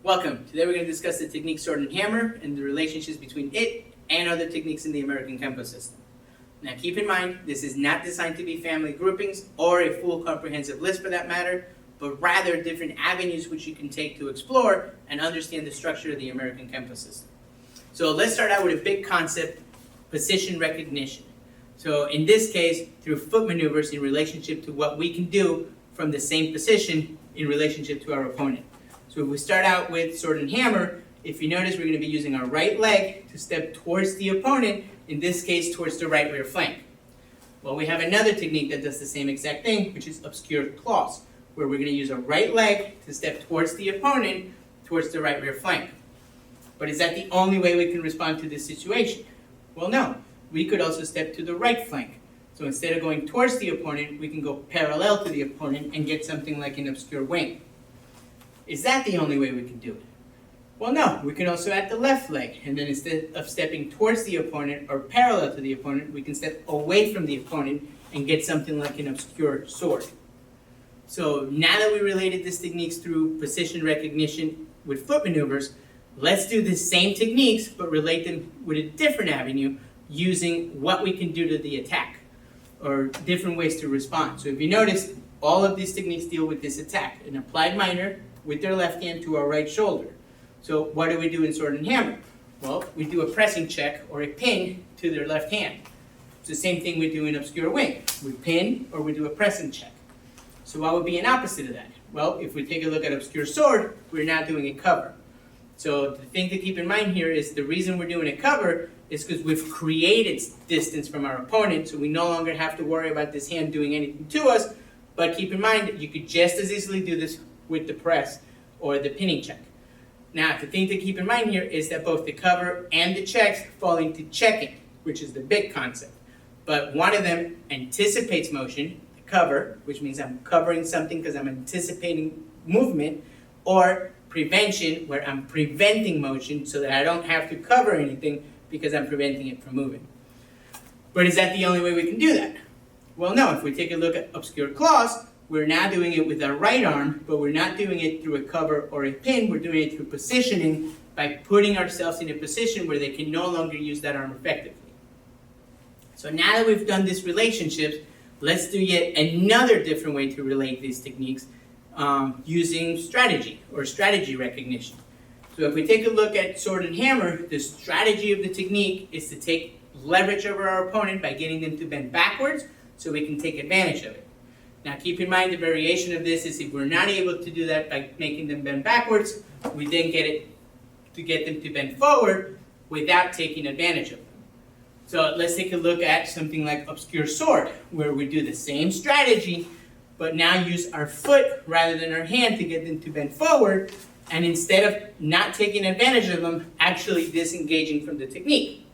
Welcome. Today we're going to discuss the technique sword and hammer and the relationships between it and other techniques in the American Kenpo system. Now keep in mind, this is not designed to be family groupings or a full comprehensive list for that matter, but rather different avenues which you can take to explore and understand the structure of the American Kenpo system. So let's start out with a big concept, position recognition. So in this case, through foot maneuvers in relationship to what we can do from the same position in relationship to our opponent. So if we start out with sword and hammer, if you notice, we're going to be using our right leg to step towards the opponent, in this case towards the right rear flank. Well, we have another technique that does the same exact thing, which is obscure claws, where we're going to use our right leg to step towards the opponent towards the right rear flank. But is that the only way we can respond to this situation? Well, no. We could also step to the right flank. So instead of going towards the opponent, we can go parallel to the opponent and get something like an obscure wing. Is that the only way we can do it? Well, no. We can also add the left leg, and then instead of stepping towards the opponent or parallel to the opponent, we can step away from the opponent and get something like an obscure sword. So now that we related these techniques through position recognition with foot maneuvers, let's do the same techniques but relate them with a different avenue using what we can do to the attack or different ways to respond. So if you notice, all of these techniques deal with this attack, an applied minor with their left hand to our right shoulder. So what do we do in sword and hammer? Well, we do a pressing check or a pin to their left hand. It's the same thing we do in obscure wing. We pin or we do a pressing check. So what would be an opposite of that? Well, if we take a look at obscure sword, we're now doing a cover. So the thing to keep in mind here is the reason we're doing a cover is because we've created distance from our opponent, so we no longer have to worry about this hand doing anything to us. But keep in mind that you could just as easily do this with the press or the pinning check. Now, the thing to keep in mind here is that both the cover and the checks fall into checking, which is the big concept. But one of them anticipates motion, the cover, which means I'm covering something because I'm anticipating movement, or prevention, where I'm preventing motion so that I don't have to cover anything because I'm preventing it from moving. But is that the only way we can do that? Well, no. If we take a look at obscure claws, we're now doing it with our right arm, but we're not doing it through a cover or a pin. We're doing it through positioning by putting ourselves in a position where they can no longer use that arm effectively. So now that we've done these relationships, let's do yet another different way to relate these techniques using strategy or strategy recognition. So if we take a look at sword and hammer, the strategy of the technique is to take leverage over our opponent by getting them to bend backwards so we can take advantage of it. Now keep in mind the variation of this is if we're not able to do that by making them bend backwards, we then get them to bend forward without taking advantage of them. So let's take a look at something like obscure sword, where we do the same strategy, but now use our foot rather than our hand to get them to bend forward, and instead of not taking advantage of them, actually disengaging from the technique.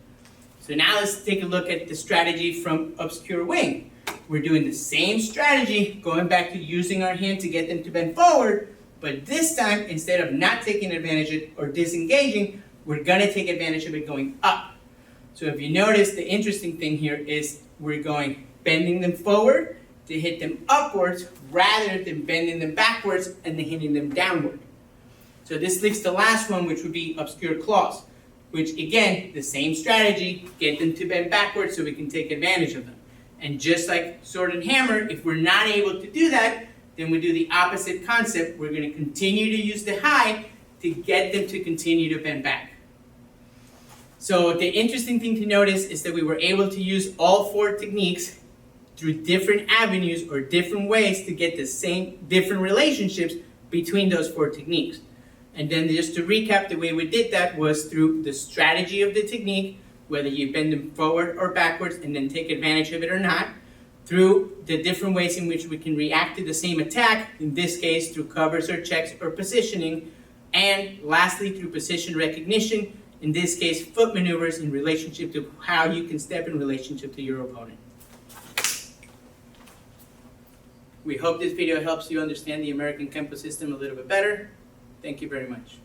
So now let's take a look at the strategy from obscure wing. We're doing the same strategy, going back to using our hand to get them to bend forward, but this time, instead of not taking advantage of it or disengaging, we're going to take advantage of it going up. So if you notice, the interesting thing here is we're going bending them forward to hit them upwards rather than bending them backwards and then hitting them downward. So this leaves the last one, which would be obscure claws, which again, the same strategy, get them to bend backwards so we can take advantage of them. And just like sword and hammer, if we're not able to do that, then we do the opposite concept. We're going to continue to use the high to get them to continue to bend back. So the interesting thing to notice is that we were able to use all four techniques through different avenues or different ways to get the same different relationships between those four techniques. And then just to recap, the way we did that was through the strategy of the technique, whether you bend them forward or backwards and then take advantage of it or not, through the different ways in which we can react to the same attack, in this case through covers or checks or positioning, and lastly through position recognition, in this case foot maneuvers in relationship to how you can step in relationship to your opponent. We hope this video helps you understand the American Kenpo system a little bit better. Thank you very much.